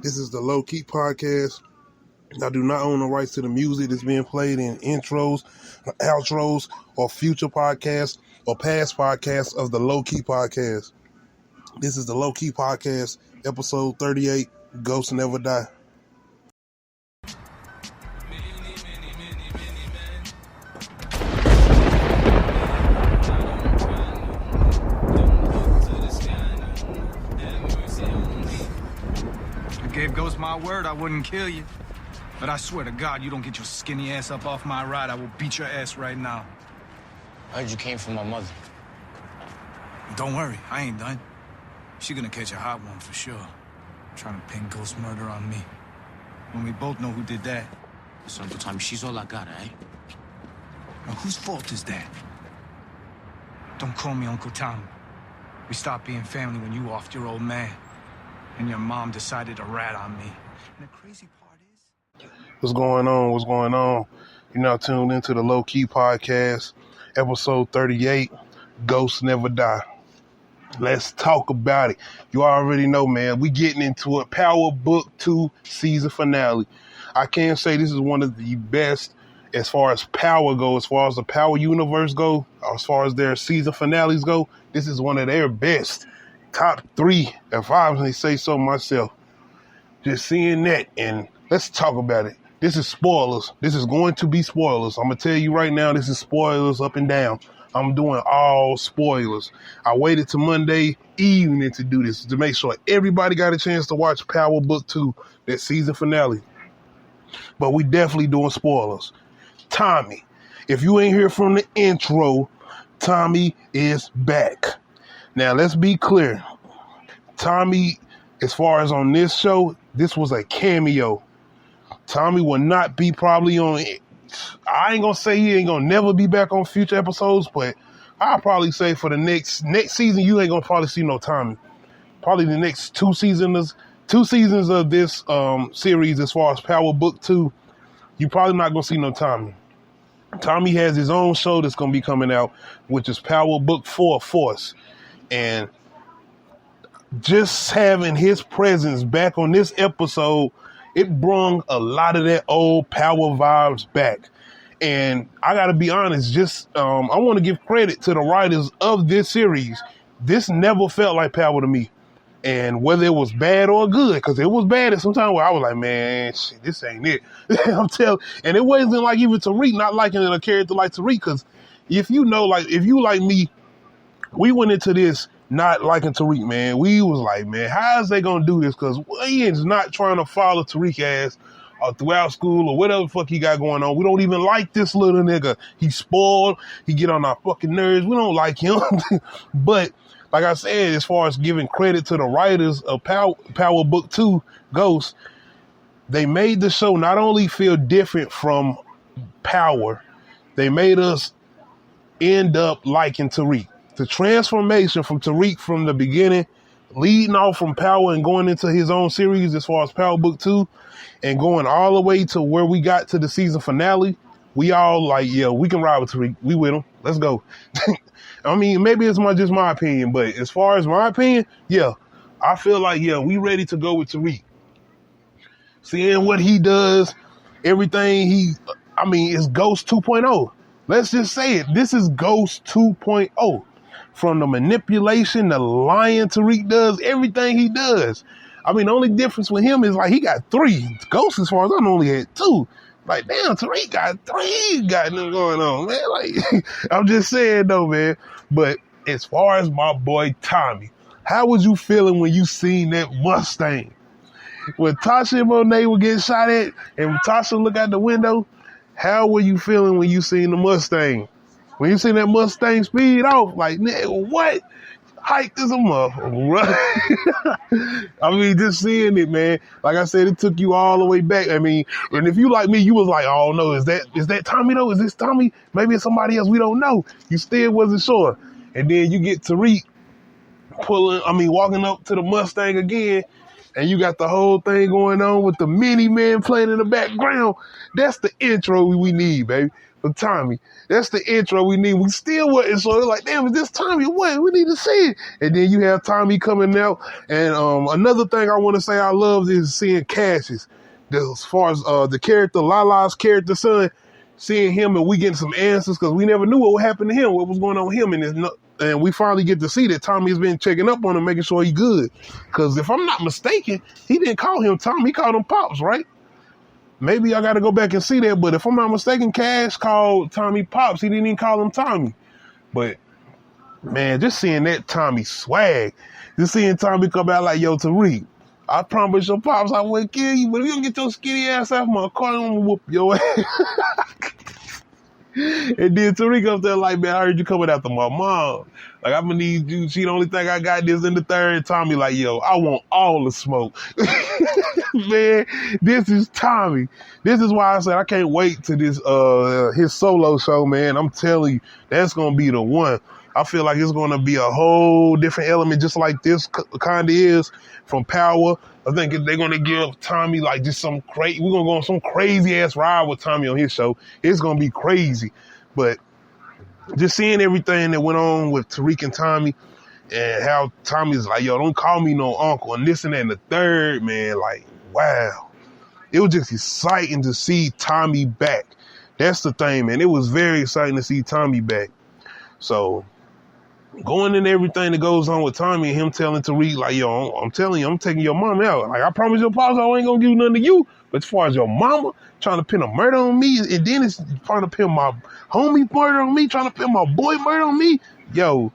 This is the Low Key Podcast. I do not own the rights to the music that's being played in intros, outros, or future podcasts or past podcasts of the Low Key Podcast. This is the Low Key Podcast, episode 38, Ghosts Never Die. Gave Ghost my word I wouldn't kill you. But I swear to God, you don't get your skinny ass up off my ride, I will beat your ass right now. I heard you came from my mother. Don't worry, I ain't done. She gonna catch a hot one for sure. Trying to pin Ghost murder on me. When we both know who did that. So, Uncle Tommy, she's all I got, eh? Now, whose fault is that? Don't call me Uncle Tommy. We stopped being family when you offed your old man. And your mom decided to rat on me. And the crazy part is... What's going on? What's going on? You're now tuned into the Low Key Podcast, episode 38, Ghosts Never Die. Let's talk about it. You already know, man. We getting into it. Power Book 2 season finale. I can say this is one of the best as far as Power goes, as far as the Power universe go, as far as their season finales go. This is one of their best. Top 3 if I may say so myself. Just seeing that, and let's talk about it. This is spoilers. This is going to be spoilers. I'm going to tell you right now, this is spoilers up and down. I'm doing all spoilers. I waited till Monday evening to do this, to make sure everybody got a chance to watch Power Book 2, that season finale. But we definitely doing spoilers. Tommy, if you ain't here from the intro, Tommy is back. Now, let's be clear. Tommy, as far as on this show, this was a cameo. Tommy will not be probably on it. I ain't going to say he ain't going to never be back on future episodes, but I'll probably say for the next season, you ain't going to probably see no Tommy. Probably the next two seasons of this series as far as Power Book 2, you probably not going to see no Tommy. Tommy has his own show that's going to be coming out, which is Power Book 4 Force. And just having his presence back on this episode, it brung a lot of that old Power vibes back. And I got to be honest, I want to give credit to the writers of this series. This never felt like Power to me. And whether it was bad or good, because it was bad at some time where I was like, man, shit, this ain't it. I'm telling, and it wasn't like even Tariq not liking a character like Tariq, because if you like me, we went into this not liking Tariq, man. We was like, man, how is they gonna do this? Because Williams not trying to follow Tariq ass throughout school or whatever the fuck he got going on. We don't even like this little nigga. He's spoiled. He get on our fucking nerves. We don't like him. But like I said, as far as giving credit to the writers of Power Book 2 Ghosts, they made the show not only feel different from Power, they made us end up liking Tariq. The transformation from Tariq from the beginning, leading off from Power and going into his own series as far as Power Book 2 and going all the way to where we got to the season finale, we all like, yeah, we can ride with Tariq. We with him. Let's go. I mean, maybe it's just my opinion, but as far as my opinion, yeah, I feel like, yeah, we ready to go with Tariq. Seeing what he does, everything it's Ghost 2.0. Let's just say it. This is Ghost 2.0. From the manipulation, the lying Tariq does, everything he does. I mean, the only difference with him is like he got 3. Ghost, as far as I know, only had 2. Like, damn, Tariq got 3. Got nothing going on, man. Like, I'm just saying though, man. But as far as my boy Tommy, how was you feeling when you seen that Mustang? When Tasha and Monet were getting shot at, and Tasha look out the window, how were you feeling when you seen the Mustang? When you seen that Mustang speed off, like, nigga, what? Hike is a motherfucker, right? I mean, just seeing it, man. Like I said, it took you all the way back. I mean, and if you like me, you was like, oh no, is that Tommy though? Is this Tommy? Maybe it's somebody else we don't know. You still wasn't sure. And then you get Tariq walking up to the Mustang again, and you got the whole thing going on with the mini man playing in the background. That's the intro we need, baby, for Tommy. That's the intro we need. We still wasn't, so they're like, damn, is this Tommy? What? We need to see it. And then you have Tommy coming out. And another thing I want to say I love is seeing Cassius. As far as the character, Lala's character son, seeing him and we getting some answers because we never knew what happened to him, what was going on with him. And we finally get to see that Tommy's been checking up on him, making sure he's good. Because if I'm not mistaken, he didn't call him Tommy, he called him Pops, right? Maybe I got to go back and see that. But if I'm not mistaken, Cash called Tommy Pops. He didn't even call him Tommy. But, man, just seeing that Tommy swag, just seeing Tommy come out like, yo, Tariq, I promise your Pops I wouldn't kill you, but if you don't get your skinny ass out of my car, I'm going to whoop your ass. And then Tariq up there like, man, I heard you coming after my mom. Like, I'm going to need you. She the only thing I got this in the third. Tommy like, yo, I want all the smoke. Man, this is Tommy. This is why I said I can't wait to this his solo show, man. I'm telling you, that's going to be the one. I feel like it's going to be a whole different element, just like this kind of is from Power. I think they're going to give Tommy like just some crazy, we're going to go on some crazy ass ride with Tommy on his show. It's going to be crazy. But just seeing everything that went on with Tariq and Tommy and how Tommy's like, yo, don't call me no uncle and this and that and the third, man, like, wow. It was just exciting to see Tommy back. That's the thing, man. It was very exciting to see Tommy back. So going in everything that goes on with Tommy and him telling Tariq, like, yo, I'm telling you, I'm taking your mom out. Like, I promise your pops I ain't gonna give nothing to you. But as far as your mama trying to pin a murder on me, and then it's trying to pin my homie murder on me, trying to pin my boy murder on me, yo,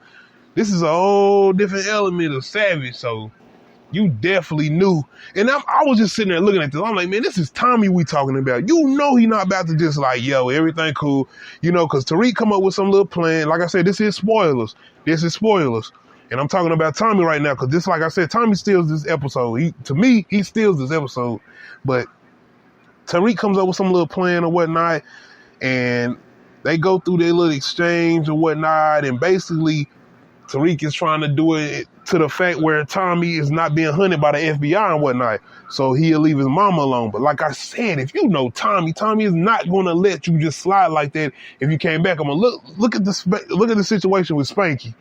this is a whole different element of Savage. So you definitely knew. And I was just sitting there looking at this. I'm like, man, this is Tommy we talking about. You know he not about to just like, yo, everything cool. You know, because Tariq come up with some little plan. Like I said, this is spoilers. This is spoilers. And I'm talking about Tommy right now because this, like I said, Tommy steals this episode. To me, he steals this episode. But Tariq comes up with some little plan or whatnot. And they go through their little exchange or whatnot. And basically, Tariq is trying to do it to the fact where Tommy is not being hunted by the FBI and whatnot. So he'll leave his mama alone. But like I said, if you know Tommy is not going to let you just slide like that. If you came back, I'm going to look at the situation with Spanky.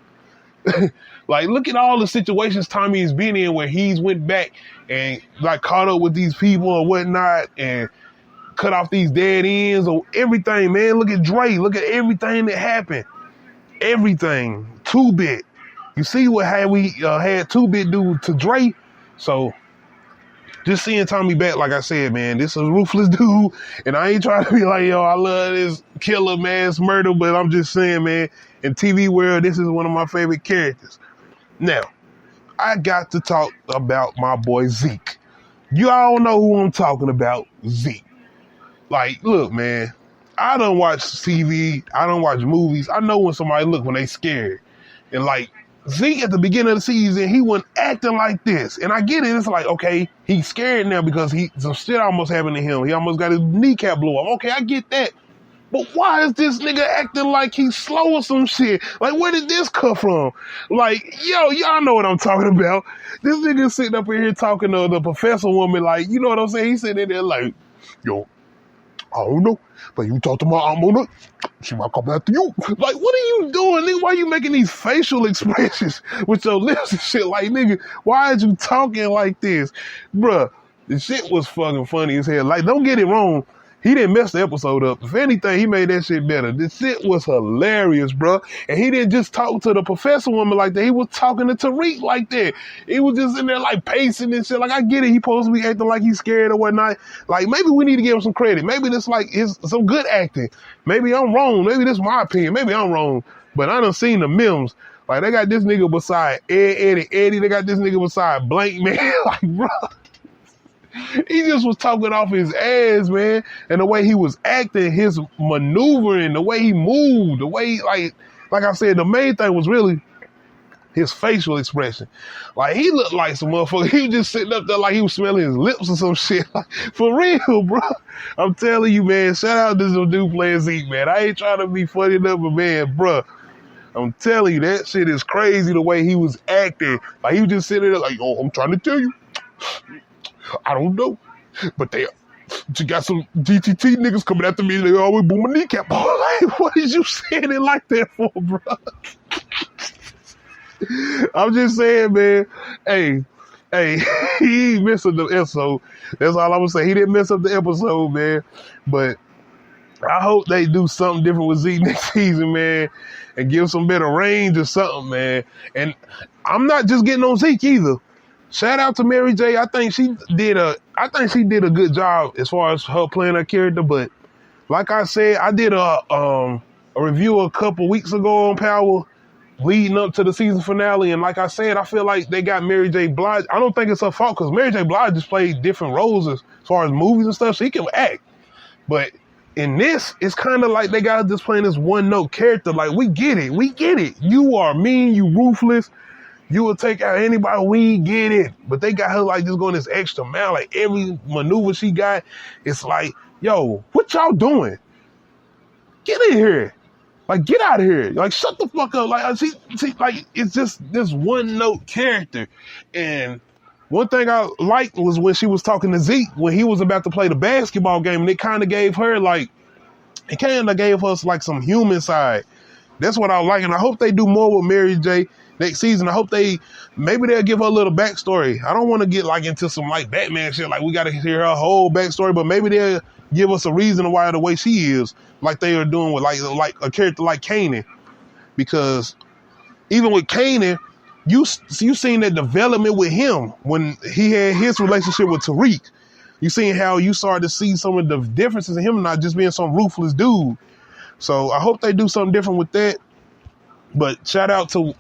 Like, look at all the situations Tommy has been in where he's went back and like caught up with these people or whatnot and cut off these dead ends or everything, man. Look at Dre. Look at everything that happened. Everything. 2-Bit. You see what we had 2-Bit do to Dre? So just seeing Tommy back, like I said, man, this is a ruthless dude. And I ain't trying to be like, yo, I love this killer mass murder, but I'm just saying, man, in TV world, this is one of my favorite characters. Now, I got to talk about my boy Zeke. You all know who I'm talking about, Zeke. Like, look, man, I don't watch TV. I don't watch movies. I know when somebody when they scared. And like, Zeke at the beginning of the season, he wasn't acting like this. And I get it. It's like, okay, he's scared now because some shit almost happened to him. He almost got his kneecap blew off. Okay, I get that. But why is this nigga acting like he's slow or some shit? Like, where did this come from? Like, yo, y'all know what I'm talking about. This nigga sitting up in here talking to the professor woman, like, you know what I'm saying? He's sitting in there like, yo, I don't know, but you talk to my aunt Mona, she might come after you. Like, what are you doing, nigga? Why are you making these facial expressions with your lips and shit? Like, nigga, why are you talking like this? Bruh, the shit was fucking funny as hell. Like, don't get it wrong. He didn't mess the episode up. If anything, he made that shit better. This shit was hilarious, bro. And he didn't just talk to the professor woman like that. He was talking to Tariq like that. He was just in there like pacing and shit. Like, I get it. He supposed to be acting like he's scared or whatnot. Like, maybe we need to give him some credit. Maybe this like is some good acting. Maybe I'm wrong. Maybe this is my opinion. Maybe I'm wrong. But I done seen the memes. Like, they got this nigga beside Eddie. They got this nigga beside Blank, man. Like, bro. He just was talking off his ass, man. And the way he was acting, his maneuvering, the way he moved, the way, like I said, the main thing was really his facial expression. Like, he looked like some motherfucker. He was just sitting up there like he was smelling his lips or some shit. Like, for real, bro. I'm telling you, man, shout out to this dude playing Zeke, man. I ain't trying to be funny enough, but man, bro, I'm telling you, that shit is crazy the way he was acting. Like, he was just sitting there like, oh, I'm trying to tell you. I don't know, but she got some GTT niggas coming after me. They always boom my kneecap. Like, what is you saying it like that for, bro? I'm just saying, man. Hey, he ain't mess up the episode. That's all I'm gonna say. He didn't mess up the episode, man. But I hope they do something different with Zeke next season, man, and give some better range or something, man. And I'm not just getting on Zeke either. Shout out to Mary J. I think she did a good job as far as her playing her character. But like I said, I did a review a couple weeks ago on Power leading up to the season finale. And like I said, I feel like they got Mary J. Blige. I don't think it's her fault because Mary J. Blige just played different roles as far as movies and stuff. She can act. But in this, it's kind of like they got her just playing this one-note character. Like, we get it. You are mean. You ruthless. You will take out anybody. We get it. But they got her like just going this extra mile. Like every maneuver she got, it's like, yo, what y'all doing? Get in here. Like, get out of here. Like, shut the fuck up. Like, she like, it's just this one-note character. And one thing I liked was when she was talking to Zeke, when he was about to play the basketball game, and it kind of gave her, like, it kind of gave us, like, some human side. That's what I like. And I hope they do more with Mary J. next season. I hope maybe they'll give her a little backstory. I don't want to get, like, into some, like, Batman shit. Like, we got to hear her whole backstory, but maybe they'll give us a reason why the way she is, like they are doing with like a character like Kanan. Because even with Kanan, you seen that development with him when he had his relationship with Tariq. You seen how you started to see some of the differences in him not just being some ruthless dude. So I hope they do something different with that. But shout out to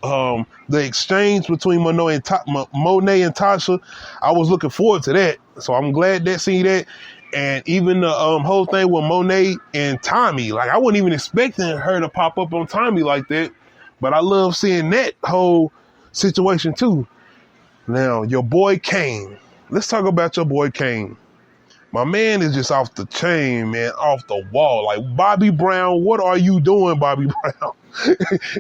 the exchange between Monet and Tasha. I was looking forward to that. So I'm glad that see that. And even the whole thing with Monet and Tommy, like I wasn't even expecting her to pop up on Tommy like that, but I love seeing that whole situation too. Now, your boy Kane. Let's talk about your boy Kane. My man is just off the chain, man, off the wall. Like, Bobby Brown, what are you doing, Bobby Brown?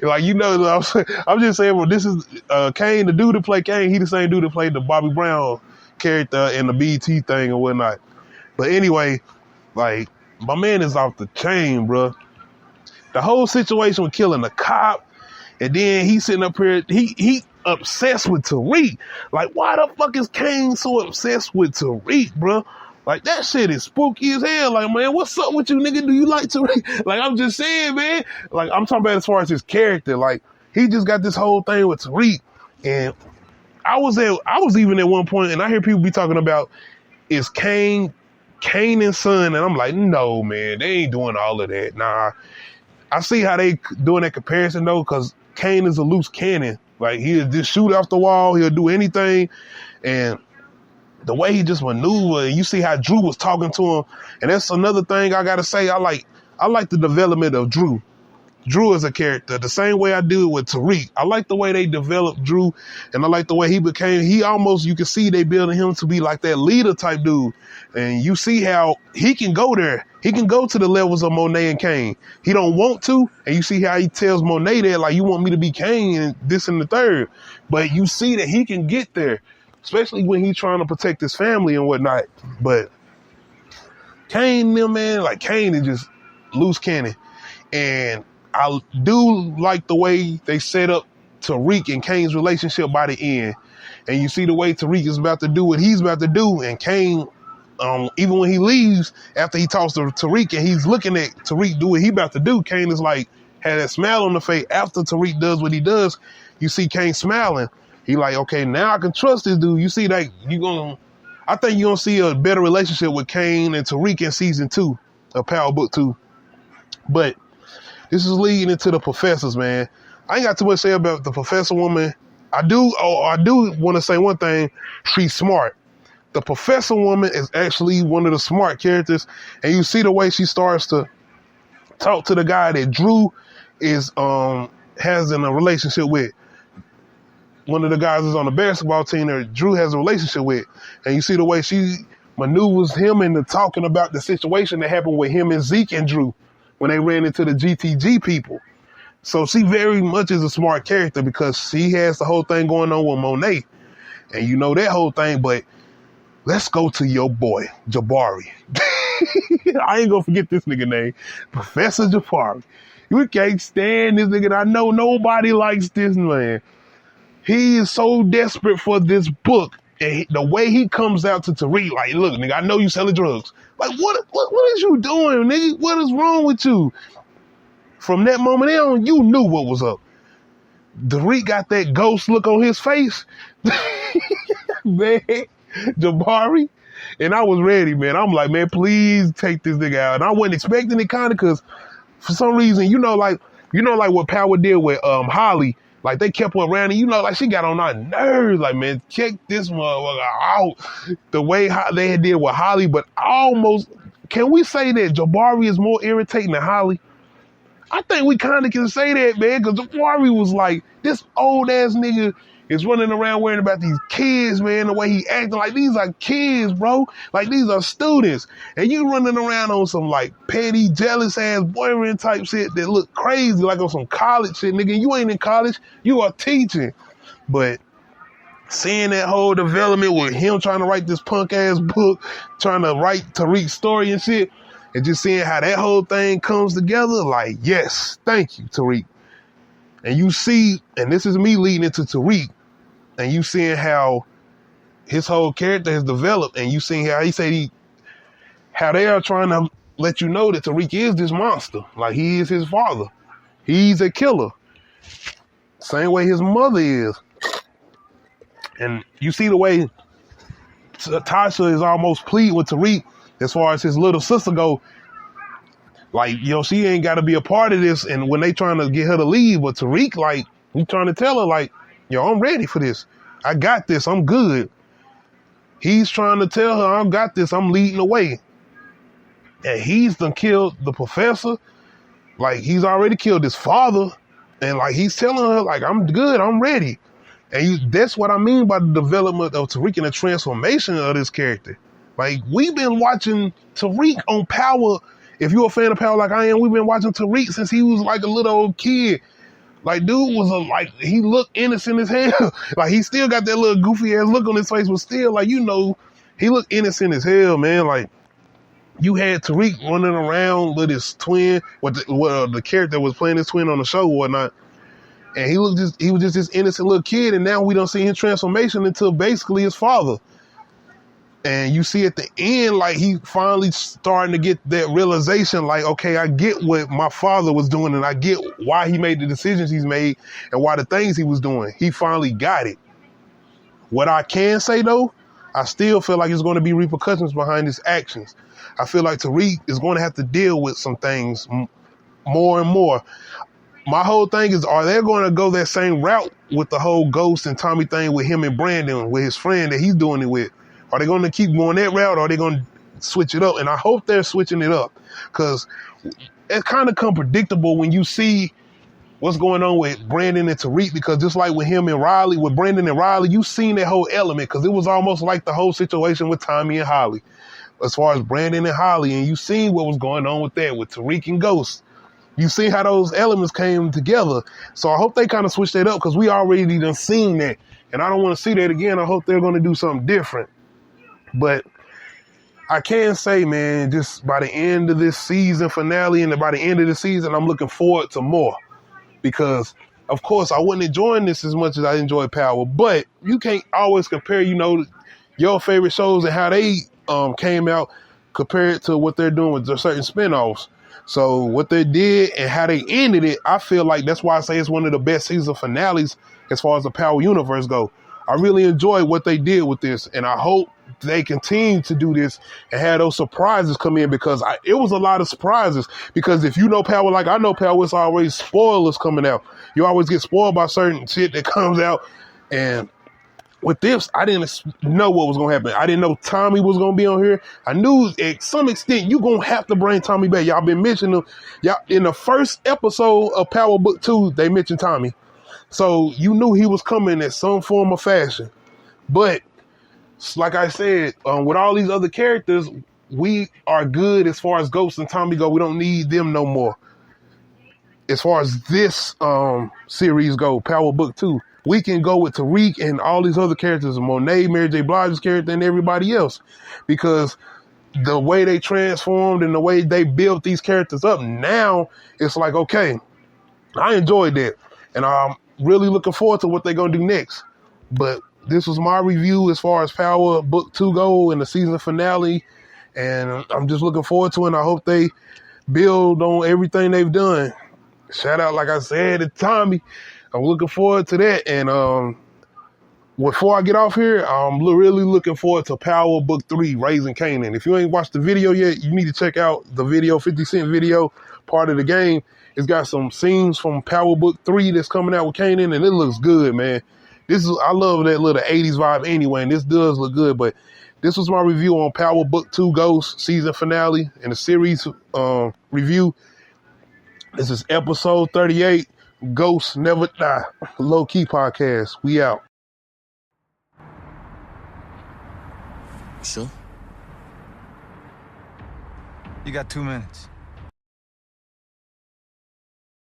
Like, you know, I'm just saying, well, this is Kane, the dude that played Kane. He the same dude that played the Bobby Brown character in the BT thing and whatnot. But anyway, like, my man is off the chain, bro. The whole situation with killing the cop, and then he sitting up here, he obsessed with Tariq. Like, why the fuck is Kane so obsessed with Tariq, bro? Like, that shit is spooky as hell. Like, man, what's up with you, nigga? Do you like Tariq? Like, I'm just saying, man. Like, I'm talking about as far as his character. Like, he just got this whole thing with Tariq. And I was even at one point, and I hear people be talking about, is Kane and Son? And I'm like, no, man, they ain't doing all of that. Nah. I see how they doing that comparison, though, because Kane is a loose cannon. Like, he'll just shoot off the wall. He'll do anything. And the way he just maneuver, and you see how Drew was talking to him. And that's another thing I got to say. I like the development of Drew. Drew is a character the same way I do with Tariq. I like the way they developed Drew, and I like the way he almost, you can see they building him to be like that leader type dude. And you see how he can go there. He can go to the levels of Monet and Kane. He don't want to, and you see how he tells Monet that, like, you want me to be Kane and this and the third. But you see that he can get there, especially when he's trying to protect his family and whatnot. But Kane, man, like, Kane is just loose cannon. And I do like the way they set up Tariq and Kane's relationship by the end. And you see the way Tariq is about to do what he's about to do. And Kane, even when he leaves, after he talks to Tariq and he's looking at Tariq do what he about to do, Kane is like, had that smile on the face. After Tariq does what he does, you see Kane smiling. He like, okay, now I can trust this dude. You see that I think you're going to see a better relationship with Kane and Tariq in season 2 of Power Book 2. But this is leading into the professors, man. I ain't got too much to say about the professor woman. I do want to say one thing. She's smart. The professor woman is actually one of the smart characters. And you see the way she starts to talk to the guy that Drew is has in a relationship with. One of the guys is on the basketball team that Drew has a relationship with. And you see the way she maneuvers him into talking about the situation that happened with him and Zeke and Drew when they ran into the GTG people. So she very much is a smart character because she has the whole thing going on with Monet. And you know that whole thing, but let's go to your boy, Jabari. I ain't gonna forget this nigga name, Professor Jabari. You can't stand this nigga. I know nobody likes this man. He is so desperate for this book. And the way he comes out to Tariq, like, look, nigga, I know you selling drugs. Like, what is you doing, nigga? What is wrong with you? From that moment on, you knew what was up. Tariq got that ghost look on his face. Man, Jabari. And I was ready, man. I'm like, man, please take this nigga out. And I wasn't expecting it kind of because for some reason, like what Power did with Holly. Like, they kept her around and, like, she got on our nerves. Like, man, check this motherfucker out. The way they did with Holly, but almost, can we say that Jabari is more irritating than Holly? I think we kind of can say that, man, because Jabari was like, this old-ass nigga is running around worrying about these kids, man, the way he acting like these are kids, bro. Like, these are students. And you running around on some, like, petty, jealous-ass boyfriend type shit that look crazy, like on some college shit, nigga. You ain't in college. You are teaching. But seeing that whole development with him trying to write this punk-ass book, trying to write Tariq's story and shit, and just seeing how that whole thing comes together, like, yes, thank you, Tariq. And you see, and this is me leading into Tariq, and you seeing how his whole character has developed, and you seeing how how they are trying to let you know that Tariq is this monster. Like, he is his father. He's a killer. Same way his mother is. And you see the way Tasha is almost pleading with Tariq as far as his little sister go. Like, she ain't got to be a part of this. And when they trying to get her to leave, but Tariq, like, he trying to tell her, like, I'm ready for this. I got this. I'm good. He's trying to tell her, I got this. I'm leading the way. And he's done killed the professor. Like, he's already killed his father. And, like, he's telling her, like, I'm good. I'm ready. And that's what I mean by the development of Tariq and the transformation of this character. Like, we've been watching Tariq on Power. If you're a fan of Power like I am, we've been watching Tariq since he was like a little old kid. Like, dude was he looked innocent as hell. Like, he still got that little goofy ass look on his face, but still, like, he looked innocent as hell, man. Like, you had Tariq running around with his twin, the character was playing his twin on the show or whatnot. And he was just this innocent little kid, and now we don't see his transformation until basically his father. And you see at the end, like, he finally starting to get that realization, like, okay, I get what my father was doing, and I get why he made the decisions he's made and why the things he was doing. He finally got it. What I can say, though, I still feel like there's going to be repercussions behind his actions. I feel like Tariq is going to have to deal with some things more and more. My whole thing is, are they going to go that same route with the whole Ghost and Tommy thing with him and Brandon, with his friend that he's doing it with? Are they going to keep going that route, or are they going to switch it up? And I hope they're switching it up, because it's kind of predictable when you see what's going on with Brandon and Tariq, because just like with him and Riley, with Brandon and Riley, you seen that whole element, because it was almost like the whole situation with Tommy and Holly, as far as Brandon and Holly, and you seen what was going on with that, with Tariq and Ghost. You see how those elements came together. So I hope they kind of switch that up, because we already done seen that, and I don't want to see that again. I hope they're going to do something different. But I can say, man, just by the end of this season finale and by the end of the season, I'm looking forward to more. Because, of course, I wasn't enjoying this as much as I enjoyed Power. But you can't always compare, your favorite shows and how they came out compared to what they're doing with certain spinoffs. So what they did and how they ended it, I feel like that's why I say it's one of the best season finales as far as the Power universe go. I really enjoy what they did with this, and I hope they continue to do this and have those surprises come in, because it was a lot of surprises. Because if you know Power like I know Power, it's always spoilers coming out. You always get spoiled by certain shit that comes out. And with this, I didn't know what was going to happen. I didn't know Tommy was going to be on here. I knew at some extent you're going to have to bring Tommy back. Y'all been mentioning him. Y'all, in the first episode of Power Book 2, they mentioned Tommy. So you knew he was coming in some form or fashion. But like I said, with all these other characters, we are good as far as Ghost and Tommy go. We don't need them no more. As far as this series go, Power Book 2. we can go with Tariq and all these other characters, Monet, Mary J. Blige's character, and everybody else, because the way they transformed and the way they built these characters up, now it's like, okay, I enjoyed that, and I'm really looking forward to what they're gonna do next. But this was my review as far as Power Book 2 go and the season finale, and I'm just looking forward to it, and I hope they build on everything they've done. Shout out, like I said, to Tommy. I'm looking forward to that. And before I get off here, I'm really looking forward to Power Book 3, Raising Kanan. If you ain't watched the video yet, you need to check out the video, 50 Cent video, part of the game. It's got some scenes from Power Book 3 that's coming out with Kanan, and it looks good, man. I love that little 80s vibe anyway, and this does look good. But this was my review on Power Book 2 Ghost season finale and the series review. This is episode 38, Ghosts Never Die, Low Key Podcast. We out. Sure? You got 2 minutes.